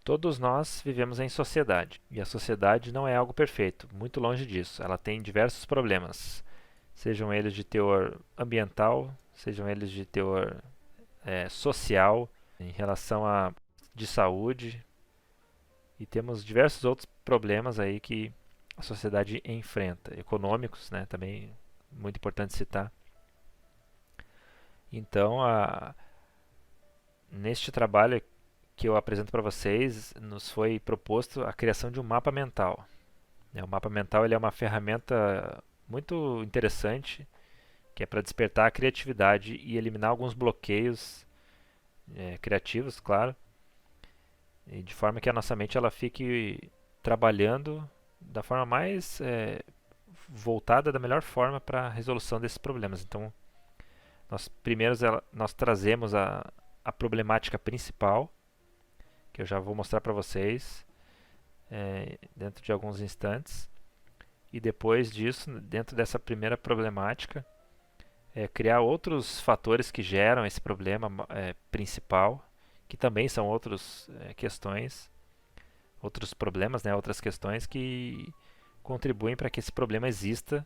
Todos nós vivemos em sociedade e a sociedade não é algo perfeito, muito longe disso. Ela tem diversos problemas, sejam eles de teor ambiental, sejam eles de teor social, em relação a de saúde, e temos diversos outros problemas aí que a sociedade enfrenta, econômicos, né, também muito importante citar. Então, neste trabalho que eu apresento para vocês, nos foi proposto a criação de um mapa mental. O mapa mental ele é uma ferramenta muito interessante que é para despertar a criatividade e eliminar alguns bloqueios criativos, claro, e de forma que a nossa mente ela fique trabalhando da forma mais voltada da melhor forma para a resolução desses problemas. Então, nós trazemos a problemática principal, que eu já vou mostrar para vocês dentro de alguns instantes. E depois disso, dentro dessa primeira problemática, criar outros fatores que geram esse problema principal, que também são outras questões, outros problemas, né, outras questões que contribuem para que esse problema exista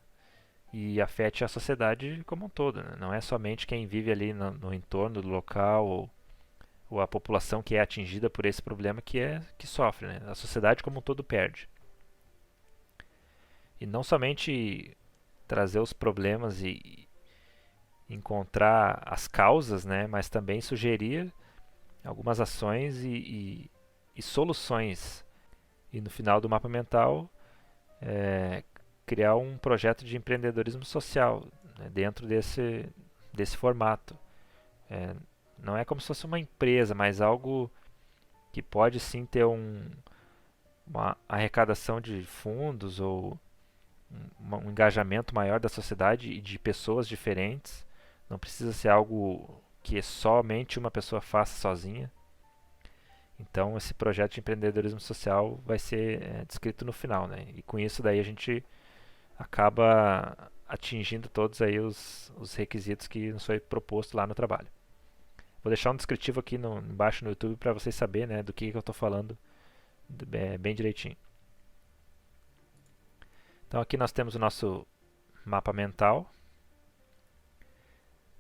e afete a sociedade como um todo, né? Não é somente quem vive ali no entorno do local ou a população que é atingida por esse problema que sofre, né? A sociedade como um todo perde. E não somente trazer os problemas e encontrar as causas, né, mas também sugerir algumas ações e soluções. E no final do mapa mental, é, criar um projeto de empreendedorismo social, né, dentro desse formato. É, não é como se fosse uma empresa, mas algo que pode sim ter uma arrecadação de fundos ou um engajamento maior da sociedade e de pessoas diferentes. Não precisa ser algo que somente uma pessoa faça sozinha. Então, esse projeto de empreendedorismo social vai ser descrito no final, né? E com isso daí a gente acaba atingindo todos aí os requisitos que nos foi proposto lá no trabalho. Vou deixar um descritivo aqui embaixo no YouTube para vocês saberem, né, do que eu estou falando bem direitinho. Então aqui nós temos o nosso mapa mental.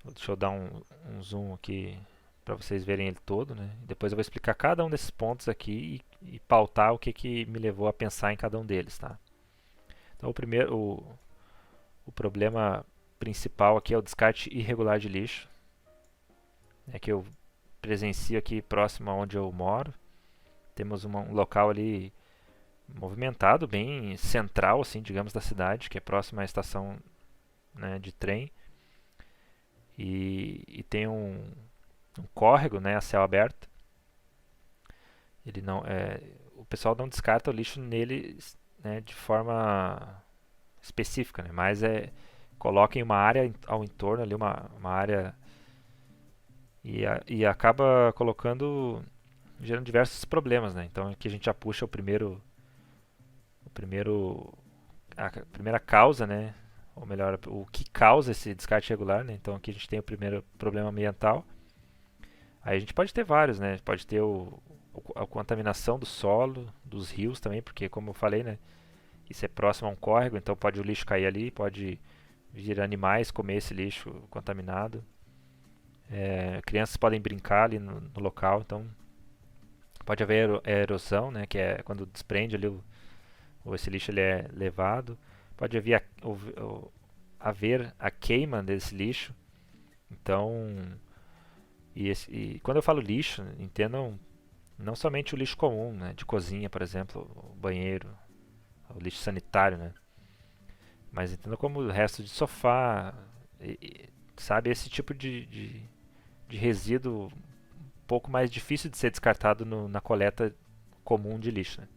Deixa eu dar um zoom aqui para vocês verem ele todo, né? Depois eu vou explicar cada um desses pontos aqui e pautar o que me levou a pensar em cada um deles, tá? Então o problema principal aqui é o descarte irregular de lixo, que eu presencio aqui próximo a onde eu moro. Temos um local ali movimentado, bem central, assim, digamos, da cidade, que é próximo à estação, né, de trem. E tem um córrego, né, a céu aberto. Ele não, o pessoal não descarta o lixo nele, né, de forma específica, né, mas coloca em uma área ao entorno ali, uma área e acaba gerando diversos problemas, né? Então aqui a gente já puxa o primeiro a primeira causa, né? Ou melhor, o que causa esse descarte irregular, né? Então aqui a gente tem o primeiro problema ambiental. Aí a gente pode ter vários, né? Pode ter a contaminação do solo, dos rios também, porque como eu falei, né? Isso é próximo a um córrego, então pode o lixo cair ali, pode vir animais comer esse lixo contaminado. Crianças podem brincar ali no local, então pode haver erosão, né? Que é quando desprende ali ou esse lixo ele é levado. Pode haver a queima desse lixo. Então, e quando eu falo lixo, entendam não somente o lixo comum, né, de cozinha, por exemplo, o banheiro, o lixo sanitário, né, mas entendam como o resto de sofá, sabe, esse tipo de resíduo um pouco mais difícil de ser descartado na coleta comum de lixo. Né?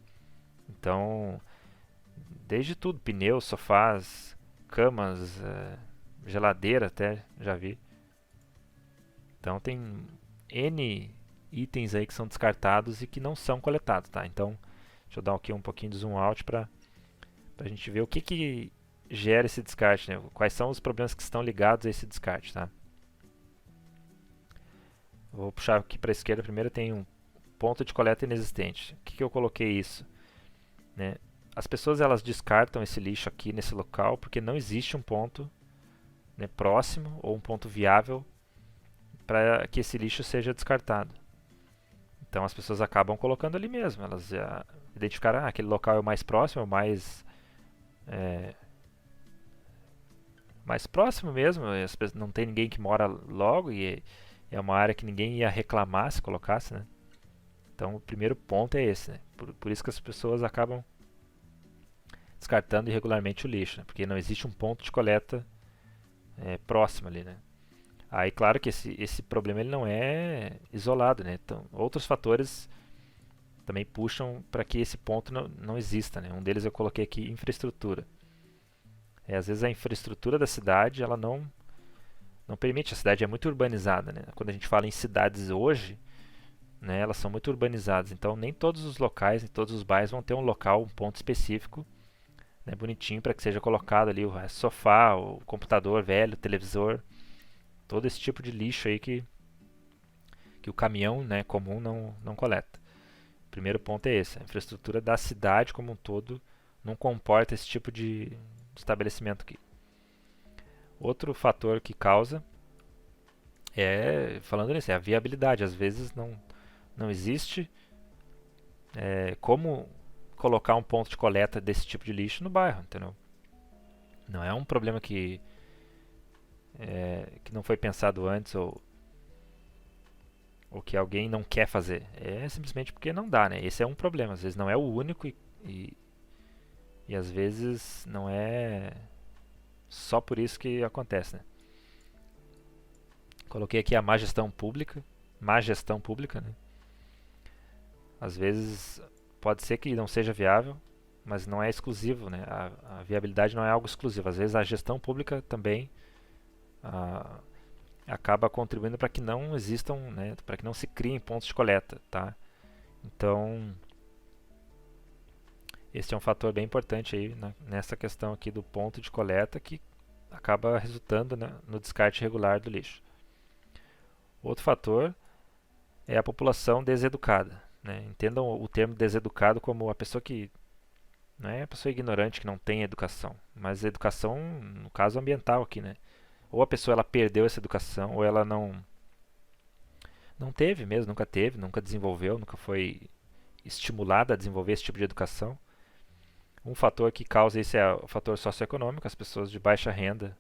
Então, desde tudo, pneus, sofás, camas, geladeira até, já vi. Então tem N itens aí que são descartados e que não são coletados, tá? Então, deixa eu dar aqui um pouquinho de zoom out para a gente ver o que gera esse descarte, né? Quais são os problemas que estão ligados a esse descarte, tá? Vou puxar aqui para a esquerda primeiro, tem ponto de coleta inexistente. O que eu coloquei isso? Né? As pessoas elas descartam esse lixo aqui nesse local porque não existe um ponto, né, próximo ou um ponto viável para que esse lixo seja descartado. Então as pessoas acabam colocando ali mesmo. Elas já identificaram, aquele local é o mais próximo, é o mais próximo mesmo. Não tem ninguém que mora logo e é uma área que ninguém ia reclamar se colocasse, né? Então o primeiro ponto é esse, né? Por isso que as pessoas acabam descartando irregularmente o lixo, né? Porque não existe um ponto de coleta próximo ali, né? Aí, claro que esse problema ele não é isolado, né? Então, outros fatores também puxam para que esse ponto não exista, né? Um deles eu coloquei aqui, infraestrutura. Às vezes a infraestrutura da cidade ela não permite, a cidade é muito urbanizada, né? Quando a gente fala em cidades hoje, né, elas são muito urbanizadas, então nem todos os locais, nem todos os bairros vão ter um local, um ponto específico, né, bonitinho para que seja colocado ali o sofá, o computador velho, o televisor, todo esse tipo de lixo aí que o caminhão, né, comum não coleta. O primeiro ponto é esse, a infraestrutura da cidade como um todo não comporta esse tipo de estabelecimento aqui. Outro fator que causa falando nisso, é a viabilidade. Às vezes não existe como colocar um ponto de coleta desse tipo de lixo no bairro, entendeu? Não é um problema que não foi pensado antes ou que alguém não quer fazer. É simplesmente porque não dá, né? Esse é um problema. Às vezes não é o único e às vezes não é só por isso que acontece, né? Coloquei aqui a má gestão pública, né? Às vezes pode ser que não seja viável, mas não é exclusivo, né? A viabilidade não é algo exclusivo. Às vezes a gestão pública também acaba contribuindo para que não existam, né? Para que não se criem pontos de coleta, tá? Então esse é um fator bem importante aí nessa questão aqui do ponto de coleta que acaba resultando, né, no descarte regular do lixo. Outro fator é a população deseducada, né? Entendam o termo deseducado como a pessoa que não é a pessoa ignorante que não tem educação, mas educação no caso ambiental aqui, né? Ou a pessoa ela perdeu essa educação, ou ela não teve mesmo, nunca teve, nunca desenvolveu, nunca foi estimulada a desenvolver esse tipo de educação. Um fator que causa isso é o fator socioeconômico. As pessoas de baixa renda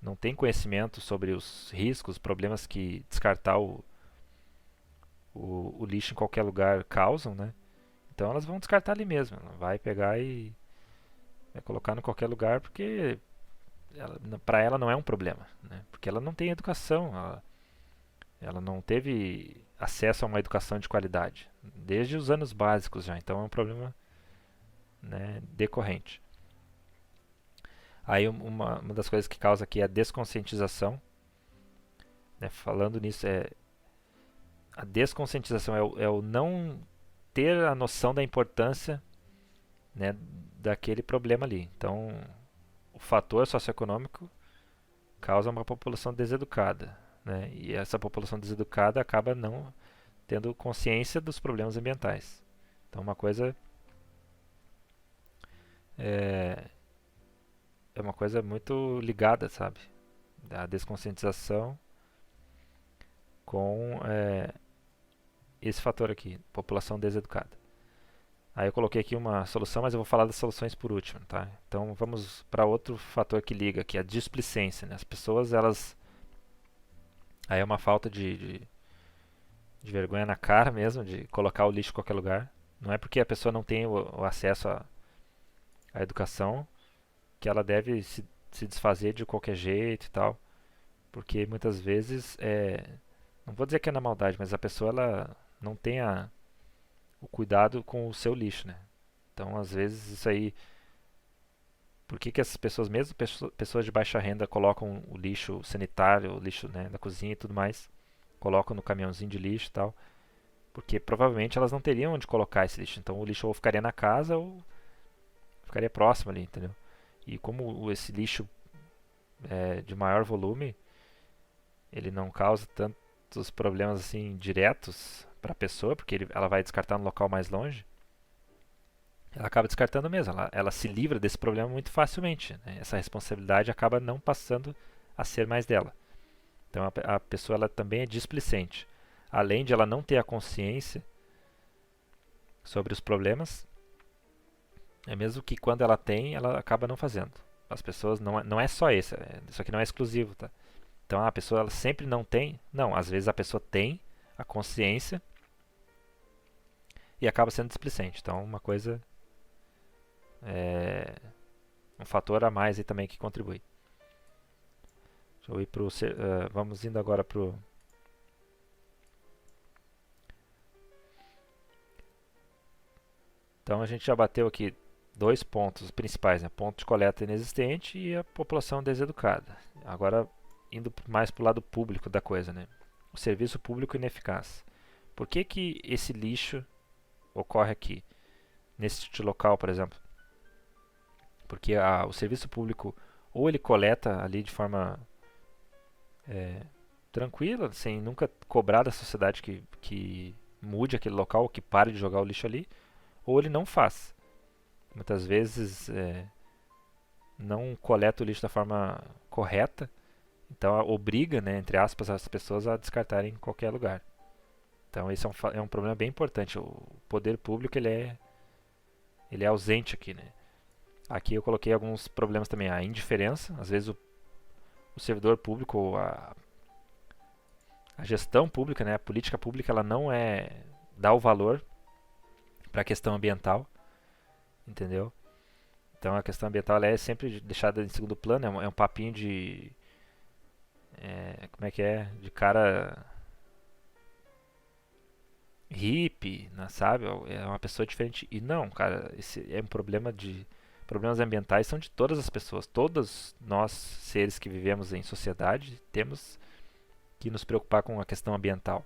não têm conhecimento sobre os riscos, os problemas que descartar o lixo em qualquer lugar causam, né? Então elas vão descartar ali mesmo. Ela vai pegar e vai colocar em qualquer lugar porque para ela não é um problema, né? Porque ela não tem educação, ela não teve acesso a uma educação de qualidade desde os anos básicos já. Então é um problema, né, decorrente. Aí uma das coisas que causa aqui é a desconscientização, né? Falando nisso, a desconscientização é o não ter a noção da importância, né, daquele problema ali. Então, o fator socioeconômico causa uma população deseducada, né? E essa população deseducada acaba não tendo consciência dos problemas ambientais. Então, uma coisa é uma coisa muito ligada, sabe? A desconscientização com esse fator aqui, população deseducada. Aí eu coloquei aqui uma solução, mas eu vou falar das soluções por último, tá? Então vamos para outro fator que liga, que é a displicência, né? As pessoas, elas... Aí é uma falta de vergonha na cara mesmo, de colocar o lixo em qualquer lugar. Não é porque a pessoa não tem o acesso à educação que ela deve se desfazer de qualquer jeito e tal. Porque muitas vezes, não vou dizer que é na maldade, mas a pessoa ela não tem o cuidado com o seu lixo, né? Então, às vezes, isso aí... Por que essas pessoas, mesmo pessoas de baixa renda, colocam o lixo sanitário, o lixo, né, da cozinha e tudo mais, colocam no caminhãozinho de lixo e tal? Porque provavelmente elas não teriam onde colocar esse lixo. Então, o lixo ou ficaria na casa ou ficaria próximo ali, entendeu? E como esse lixo é de maior volume, ele não causa tantos problemas assim diretos para a pessoa, porque ela vai descartar no local mais longe, ela acaba descartando mesmo. Ela se livra desse problema muito facilmente, né? Essa responsabilidade acaba não passando a ser mais dela. Então a pessoa ela também é displicente. Além de ela não ter a consciência sobre os problemas, é mesmo que quando ela tem, ela acaba não fazendo. As pessoas não é só isso, isso aqui não é exclusivo, tá? Então a pessoa ela sempre não tem, não, às vezes a pessoa tem a consciência e acaba sendo displicente. Então uma coisa é um fator a mais aí também que contribui. Deixa eu ir pro, vamos indo agora pro então a gente já bateu aqui dois pontos principais, né? Ponto de coleta inexistente e a população deseducada. Agora indo mais para o lado público da coisa, né? O serviço público ineficaz. Por que que esse lixo ocorre aqui, nesse local, por exemplo? Porque o serviço público ou ele coleta ali de forma tranquila, sem nunca cobrar da sociedade que mude aquele local, ou que pare de jogar o lixo ali, ou ele não faz. Muitas vezes não coleta o lixo da forma correta, então obriga, né, entre aspas, as pessoas a descartarem em qualquer lugar. Então esse é um problema bem importante. O poder público ele é ausente aqui, né? Aqui eu coloquei alguns problemas também. A indiferença, às vezes o servidor público, a gestão pública, né, a política pública, ela não dá o valor para a questão ambiental, entendeu? Então a questão ambiental ela é sempre deixada em segundo plano, é um papinho de como é que é? De cara hippie, né, sabe? É uma pessoa diferente. E não, cara, esse é um problema de problemas ambientais são de todas as pessoas. Todos nós, seres que vivemos em sociedade, temos que nos preocupar com a questão ambiental.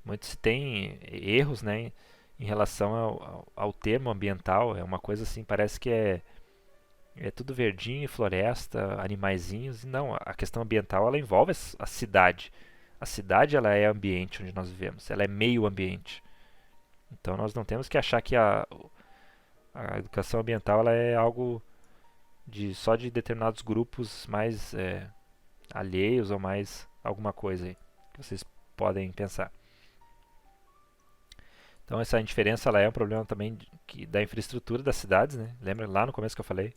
Muito se tem erros, né, em relação ao termo ambiental. É uma coisa assim, parece que é tudo verdinho, floresta, animaizinhos. Não, a questão ambiental ela envolve a cidade. A cidade ela é ambiente onde nós vivemos, ela é meio ambiente. Então nós não temos que achar que a educação ambiental ela é algo só de determinados grupos mais alheios ou mais alguma coisa aí, que vocês podem pensar. Então essa indiferença ela é um problema também da infraestrutura das cidades, né? Lembra lá no começo que eu falei?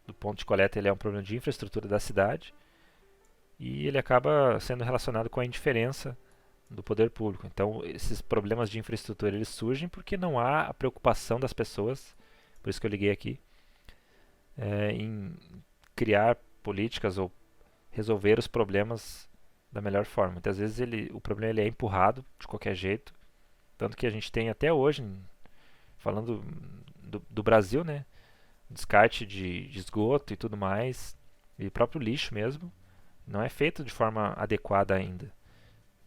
Do ponto de coleta ele é um problema de infraestrutura da cidade e ele acaba sendo relacionado com a indiferença do poder público. Então esses problemas de infraestrutura eles surgem porque não há a preocupação das pessoas, por isso que eu liguei aqui, em criar políticas ou resolver os problemas da melhor forma. Muitas vezes o problema ele é empurrado de qualquer jeito, tanto que a gente tem até hoje, falando do Brasil, né, descarte de esgoto e tudo mais, e próprio lixo mesmo, não é feito de forma adequada ainda.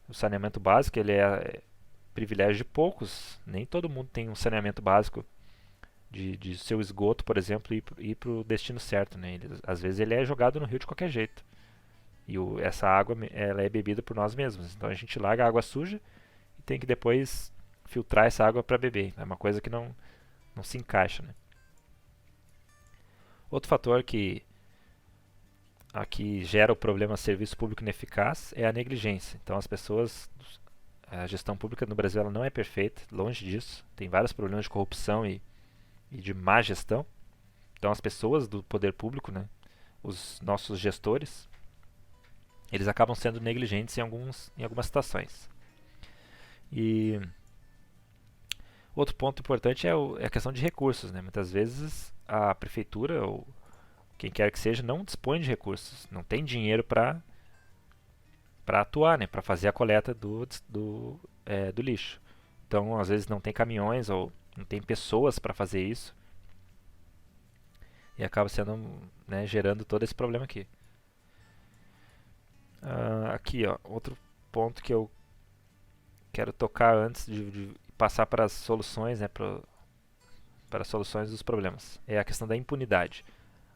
O saneamento básico ele é privilégio de poucos, nem todo mundo tem um saneamento básico de seu esgoto, por exemplo, ir para o destino certo, né? Às vezes ele é jogado no rio de qualquer jeito. E essa água ela é bebida por nós mesmos. Então a gente larga a água suja e tem que depois filtrar essa água para beber. É uma coisa que não se encaixa, né? Outro fator que aqui gera o problema serviço público ineficaz é a negligência. Então as pessoas, a gestão pública no Brasil ela não é perfeita, longe disso. Tem vários problemas de corrupção e de má gestão. Então as pessoas do poder público, né, os nossos gestores, eles acabam sendo negligentes em algumas situações. E outro ponto importante é a questão de recursos, né? Muitas vezes a prefeitura ou quem quer que seja não dispõe de recursos, não tem dinheiro para atuar, né? Para fazer a coleta do lixo. Então às vezes não tem caminhões ou não tem pessoas para fazer isso e acaba sendo, né, gerando todo esse problema aqui. Aqui, ó, outro ponto que eu quero tocar antes de passar para as soluções, né, para as soluções dos problemas, é a questão da impunidade.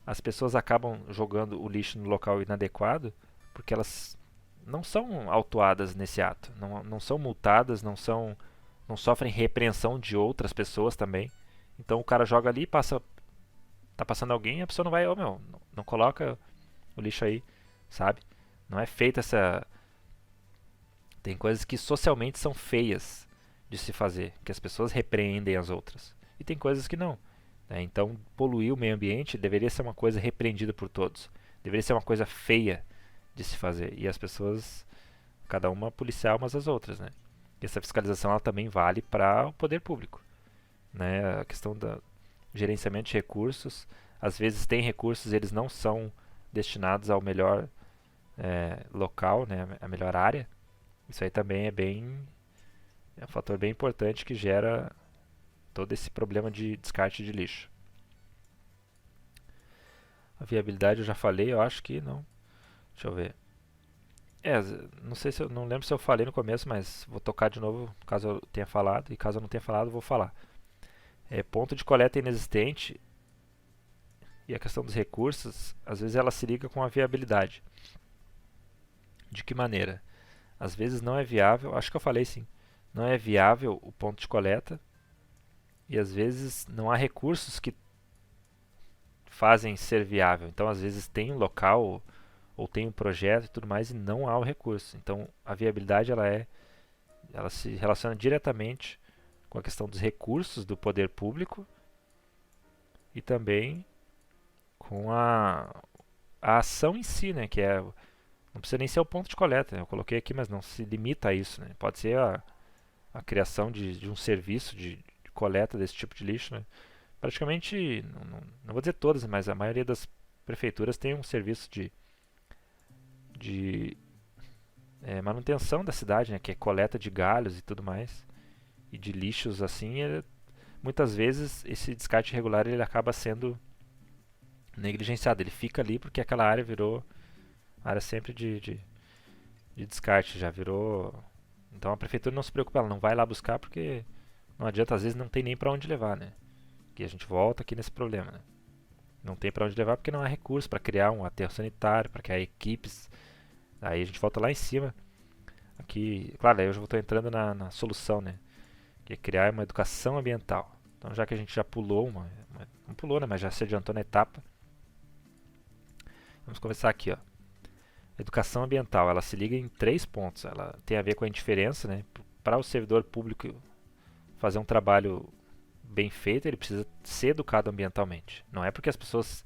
As pessoas acabam jogando o lixo no local inadequado porque elas não são autuadas nesse ato, não são multadas, não sofrem repreensão de outras pessoas também. Então o cara joga ali, tá passando alguém, a pessoa não vai, meu, não coloca o lixo aí, sabe? Não é feita essa. Tem coisas que socialmente são feias de se fazer, que as pessoas repreendem as outras. E tem coisas que não. Né? Então, poluir o meio ambiente deveria ser uma coisa repreendida por todos. Deveria ser uma coisa feia de se fazer. E as pessoas, cada uma policiar umas às outras. Né? E essa fiscalização ela também vale para o poder público. Né? A questão do gerenciamento de recursos. Às vezes tem recursos, eles não são destinados ao melhor local, né? A melhor área. Isso aí também é um fator bem importante que gera todo esse problema de descarte de lixo. A viabilidade eu já falei, eu acho que não. Deixa eu ver. Não sei se não lembro se eu falei no começo, mas vou tocar de novo caso eu tenha falado e caso eu não tenha falado, vou falar. Ponto de coleta inexistente e a questão dos recursos, às vezes ela se liga com a viabilidade. De que maneira? Às vezes não é viável, acho que eu falei sim, não é viável o ponto de coleta e às vezes não há recursos que fazem ser viável. Então às vezes tem um local ou tem um projeto e tudo mais e não há o recurso. Então a viabilidade ela se relaciona diretamente com a questão dos recursos do poder público e também com a ação em si, né, que não precisa nem ser o ponto de coleta, né? Eu coloquei aqui, mas não se limita a isso. Né? Pode ser a criação de um serviço de coleta desse tipo de lixo. Né? Praticamente, não vou dizer todas, mas a maioria das prefeituras tem um serviço de manutenção da cidade, né? Que é coleta de galhos e tudo mais. E de lixos assim. Muitas vezes esse descarte irregular ele acaba sendo negligenciado. Ele fica ali porque aquela área virou área sempre de descarte, já virou. Então a prefeitura não se preocupa, ela não vai lá buscar porque não adianta, às vezes não tem nem para onde levar, né? E a gente volta aqui nesse problema, né? Não tem para onde levar porque não há recurso para criar um aterro sanitário, para criar equipes. Aí a gente volta lá em cima. Aqui, claro, aí eu já estou entrando na solução, né? Que é criar uma educação ambiental. Então já que a gente já pulou não pulou, né? Mas já se adiantou na etapa. Vamos começar aqui, ó. Educação ambiental, ela se liga em 3 pontos. Ela tem a ver com a indiferença, né? Para o servidor público fazer um trabalho bem feito, ele precisa ser educado ambientalmente. Não é porque as pessoas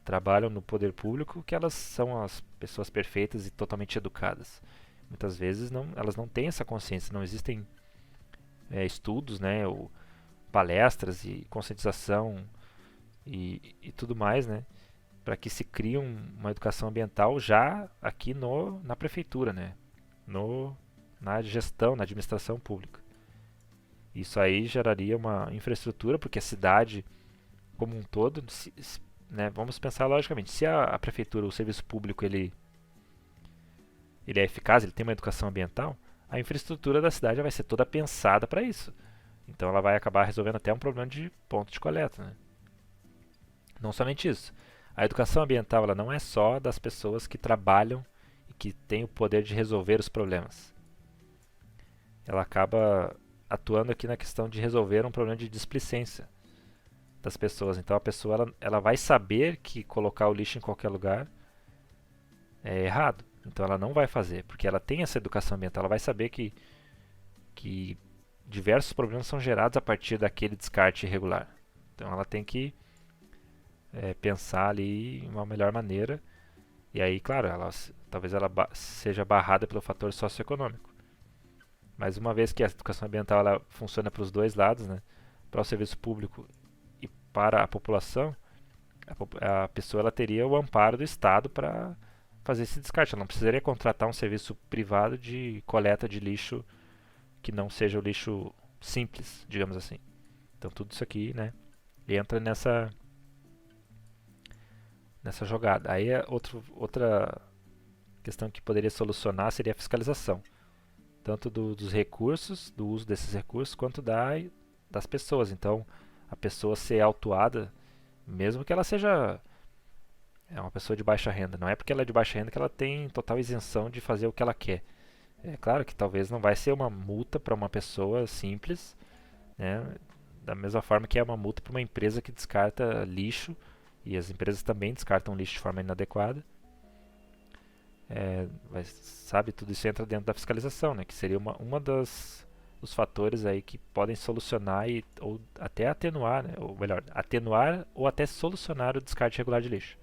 trabalham no poder público que elas são as pessoas perfeitas e totalmente educadas. Muitas vezes elas não têm essa consciência, não existem estudos, né? Ou palestras e conscientização e tudo mais, né? Para que se crie uma educação ambiental já aqui na prefeitura, né? Na gestão, na administração pública. Isso aí geraria uma infraestrutura, porque a cidade como um todo, né, vamos pensar logicamente, se a prefeitura, o serviço público, ele é eficaz, ele tem uma educação ambiental, a infraestrutura da cidade vai ser toda pensada para isso. Então ela vai acabar resolvendo até um problema de ponto de coleta. Né? Não somente isso. A educação ambiental ela não é só das pessoas que trabalham e que têm o poder de resolver os problemas. Ela acaba atuando aqui na questão de resolver um problema de displicência das pessoas. Então a pessoa ela vai saber que colocar o lixo em qualquer lugar é errado. Então ela não vai fazer, porque ela tem essa educação ambiental. Ela vai saber que diversos problemas são gerados a partir daquele descarte irregular. Então ela tem que pensar ali uma melhor maneira. E aí, claro, talvez ela seja barrada pelo fator socioeconômico. Mas uma vez que a educação ambiental ela funciona para os dois lados, né, para o serviço público e para a população, a pessoa ela teria o amparo do Estado para fazer esse descarte. Ela não precisaria contratar um serviço privado de coleta de lixo que não seja o lixo simples, digamos assim. Então tudo isso aqui, né, entra nessa jogada. Aí outra questão que poderia solucionar seria a fiscalização. Tanto dos recursos, do uso desses recursos, quanto das pessoas. Então, a pessoa ser autuada, mesmo que ela seja é uma pessoa de baixa renda. Não é porque ela é de baixa renda que ela tem total isenção de fazer o que ela quer. É claro que talvez não vai ser uma multa para uma pessoa simples, né? Da mesma forma que é uma multa para uma empresa que descarta lixo, e as empresas também descartam lixo de forma inadequada. Sabe, tudo isso entra dentro da fiscalização, né? Que seria uma dos fatores aí que podem solucionar ou até atenuar, né? Ou melhor, atenuar ou até solucionar o descarte regular de lixo.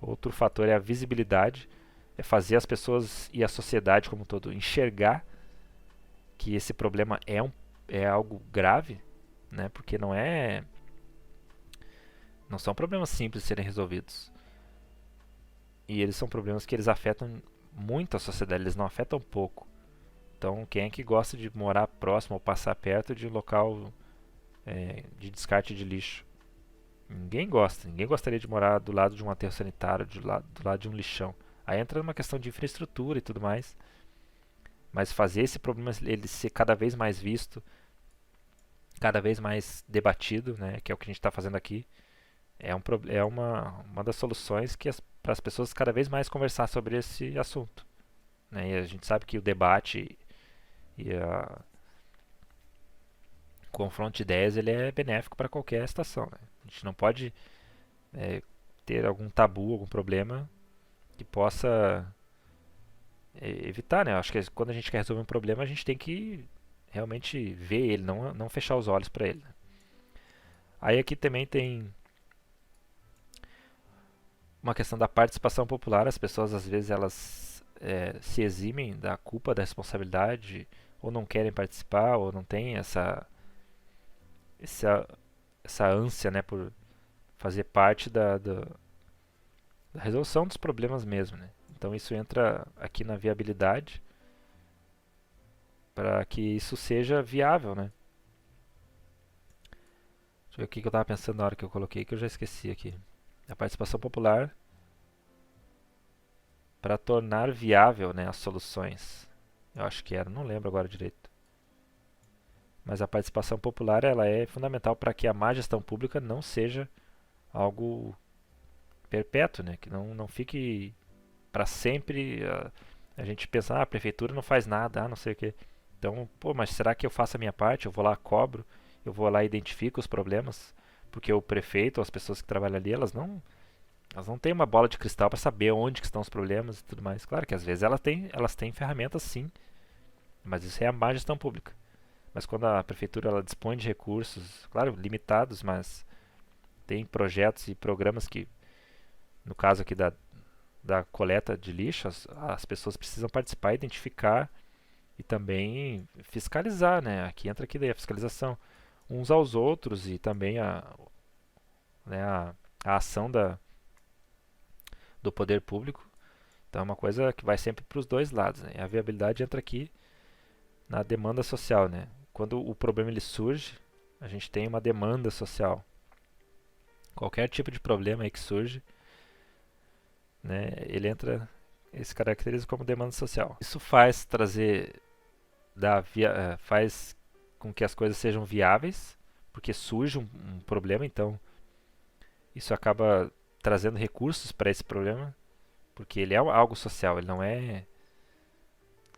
Outro fator é a visibilidade, é fazer as pessoas e a sociedade como um todo enxergar que esse problema é algo grave, né? Porque não são problemas simples de serem resolvidos. E eles são problemas que eles afetam muito a sociedade, eles não afetam pouco. Então, quem é que gosta de morar próximo ou passar perto de um local de descarte de lixo? Ninguém gosta. Ninguém gostaria de morar do lado de um aterro sanitário, do lado de um lixão. Aí entra numa questão de infraestrutura e tudo mais. Mas fazer esse problema ele ser cada vez mais visto, cada vez mais debatido, né, que é o que a gente está fazendo aqui, é uma das soluções para as pessoas cada vez mais conversar sobre esse assunto. Né? E a gente sabe que o debate e o confronto de ideias ele é benéfico para qualquer situação. Né? A gente não pode ter algum tabu, algum problema que possa evitar. Né? Acho que quando a gente quer resolver um problema, a gente tem que realmente ver ele, não fechar os olhos para ele. Né? Aí aqui também tem uma questão da participação popular. As pessoas às vezes elas se eximem da culpa, da responsabilidade, ou não querem participar, ou não têm essa ânsia, né, por fazer parte da resolução dos problemas mesmo. Né? Então isso entra aqui na viabilidade para que isso seja viável. Né? Deixa eu ver o que eu estava pensando na hora que eu coloquei, que eu já esqueci aqui. A participação popular para tornar viável, né, as soluções. Eu acho que era, não lembro agora direito. Mas a participação popular ela é fundamental para que a má gestão pública não seja algo perpétuo, né, que não fique para sempre. A gente pensa, a prefeitura não faz nada, não sei o quê. Então, pô, mas será que eu faço a minha parte? Eu vou lá, cobro, eu vou lá e identifico os problemas, porque o prefeito, as pessoas que trabalham ali, elas não têm uma bola de cristal para saber onde que estão os problemas e tudo mais. Claro que às vezes elas têm ferramentas sim, mas isso é a má gestão pública. Mas quando a prefeitura ela dispõe de recursos, claro, limitados, mas tem projetos e programas que, no caso aqui da coleta de lixo, as pessoas precisam participar, identificar e também fiscalizar, né? Aqui entra aqui daí a fiscalização uns aos outros e também né, a ação do poder público. Então é uma coisa que vai sempre para os dois lados. Né? A viabilidade entra aqui na demanda social. Né? Quando o problema ele surge, a gente tem uma demanda social. Qualquer tipo de problema aí que surge, né, ele se caracteriza como demanda social. Isso faz faz com que as coisas sejam viáveis, porque surge um problema, então isso acaba trazendo recursos para esse problema, porque ele é algo social, ele não é.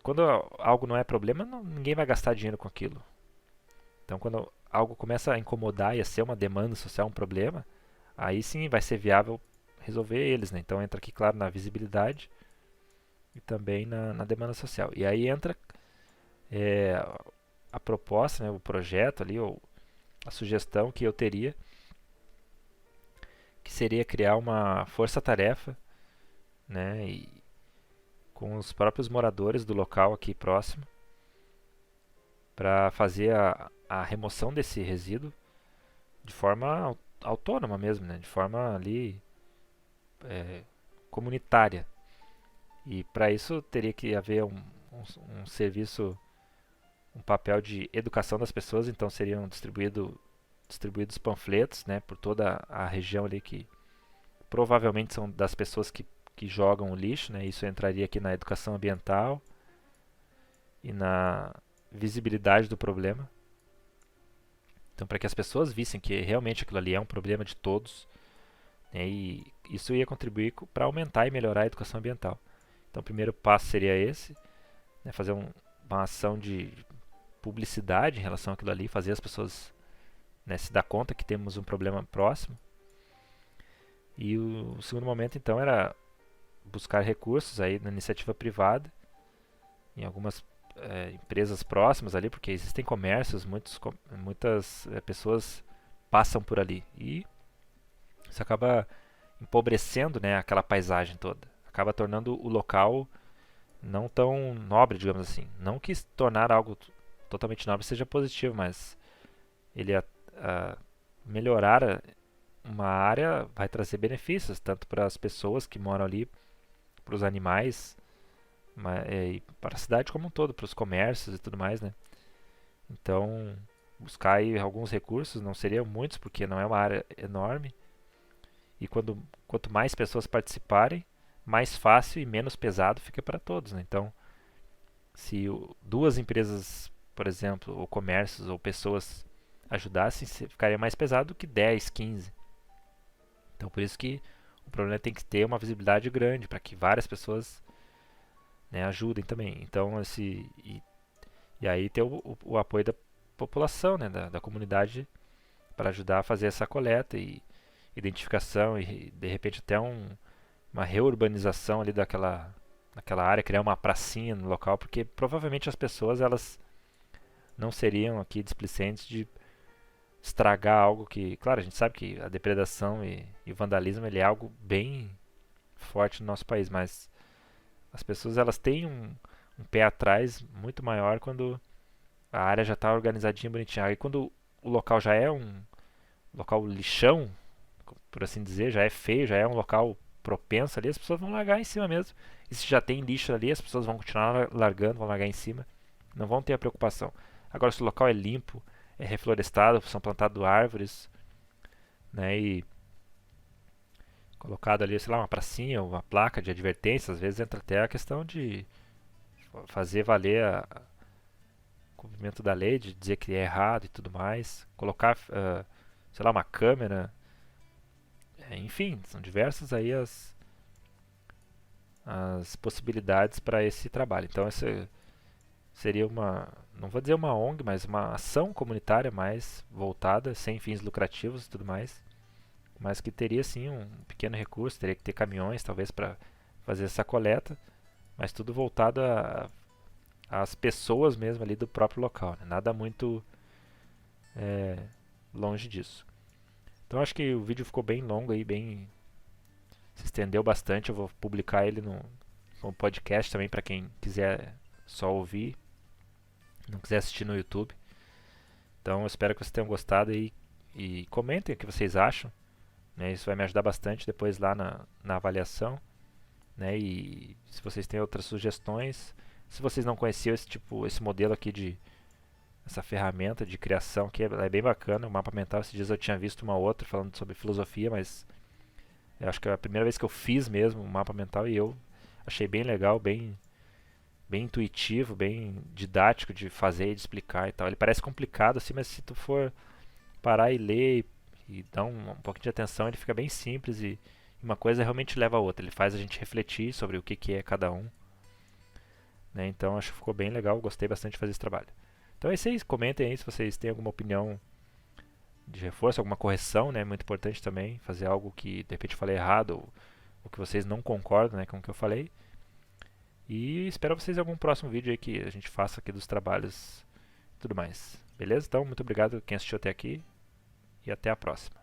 Quando algo não é problema, ninguém vai gastar dinheiro com aquilo. Então, quando algo começa a incomodar e a ser uma demanda social, um problema, aí sim vai ser viável resolver eles. Né? Então, entra aqui, claro, na visibilidade e também na demanda social. E aí entra a proposta, né, o projeto ali, ou a sugestão que eu teria, que seria criar uma força-tarefa, né, com os próprios moradores do local aqui próximo, para fazer a remoção desse resíduo de forma autônoma mesmo, né, de forma ali comunitária. E para isso teria que haver um serviço, um papel de educação das pessoas, então seriam distribuídos panfletos, né, por toda a região ali que provavelmente são das pessoas que jogam o lixo, né, isso entraria aqui na educação ambiental e na visibilidade do problema. Então, para que as pessoas vissem que realmente aquilo ali é um problema de todos, né, e isso ia contribuir para aumentar e melhorar a educação ambiental. Então, o primeiro passo seria esse, né, fazer uma ação de publicidade em relação àquilo ali, fazer as pessoas, né, se dar conta que temos um problema próximo. E o segundo momento, então, era buscar recursos aí na iniciativa privada, em algumas empresas próximas ali, porque existem comércios, muitas pessoas passam por ali. E isso acaba empobrecendo, né, aquela paisagem toda. Acaba tornando o local não tão nobre, digamos assim. Não que tornar algo totalmente nobre seja positivo, mas ele melhorar uma área vai trazer benefícios, tanto para as pessoas que moram ali, para os animais, e para a cidade como um todo, para os comércios e tudo mais, né? Então, buscar aí alguns recursos, não seriam muitos, porque não é uma área enorme, e quanto mais pessoas participarem, mais fácil e menos pesado fica para todos, né? Então, se duas empresas, por exemplo, ou comércios ou pessoas ajudassem, ficaria mais pesado do que 10, 15. Então, por isso que o problema tem que ter uma visibilidade grande para que várias pessoas, né, ajudem também. Então, e aí ter o apoio da população, né, da comunidade, para ajudar a fazer essa coleta e identificação e de repente até uma reurbanização ali daquela área, criar uma pracinha no local, porque provavelmente as pessoas elas não seriam aqui displicentes de estragar algo que, claro, a gente sabe que a depredação e o vandalismo ele é algo bem forte no nosso país, mas as pessoas elas têm um pé atrás muito maior quando a área já está organizadinha, bonitinha. Aí quando o local já é um local lixão, por assim dizer, já é feio, já é um local propenso ali, as pessoas vão largar em cima mesmo. E se já tem lixo ali, as pessoas vão continuar largando, vão largar em cima, não vão ter a preocupação. Agora, se o local é limpo, é reflorestado, são plantadas árvores, né, e colocado ali, sei lá, uma pracinha, uma placa de advertência, às vezes entra até a questão de fazer valer o cumprimento da lei, de dizer que é errado e tudo mais, colocar, sei lá, uma câmera, enfim, são diversas aí as possibilidades para esse trabalho. Então, essa seria não vou dizer uma ONG, mas uma ação comunitária mais voltada, sem fins lucrativos e tudo mais, mas que teria sim um pequeno recurso, teria que ter caminhões talvez para fazer essa coleta, mas tudo voltado às pessoas mesmo ali do próprio local, né? Nada muito longe disso. Então acho que o vídeo ficou bem longo aí, se estendeu bastante. Eu vou publicar ele no podcast também para quem quiser só ouvir, não quiser assistir no YouTube. Então eu espero que vocês tenham gostado e comentem o que vocês acham, né? Isso vai me ajudar bastante depois lá na avaliação, né? E se vocês têm outras sugestões, se vocês não conheciam esse modelo aqui essa ferramenta de criação que é bem bacana, o mapa mental. Esses dias eu tinha visto uma outra falando sobre filosofia, mas eu acho que é a primeira vez que eu fiz mesmo um mapa mental e eu achei bem legal, bem intuitivo, bem didático de fazer e de explicar e tal. Ele parece complicado assim, mas se tu for parar e ler e dar um pouquinho de atenção, ele fica bem simples e uma coisa realmente leva a outra. Ele faz a gente refletir sobre o que é cada um, né? Então acho que ficou bem legal, gostei bastante de fazer esse trabalho. Então é isso aí, comentem aí se vocês têm alguma opinião de reforço, alguma correção, né? Muito importante também fazer algo que de repente eu falei errado ou que vocês não concordam, né, com o que eu falei. E espero vocês em algum próximo vídeo aí que a gente faça aqui dos trabalhos e tudo mais. Beleza? Então, muito obrigado quem assistiu até aqui e até a próxima.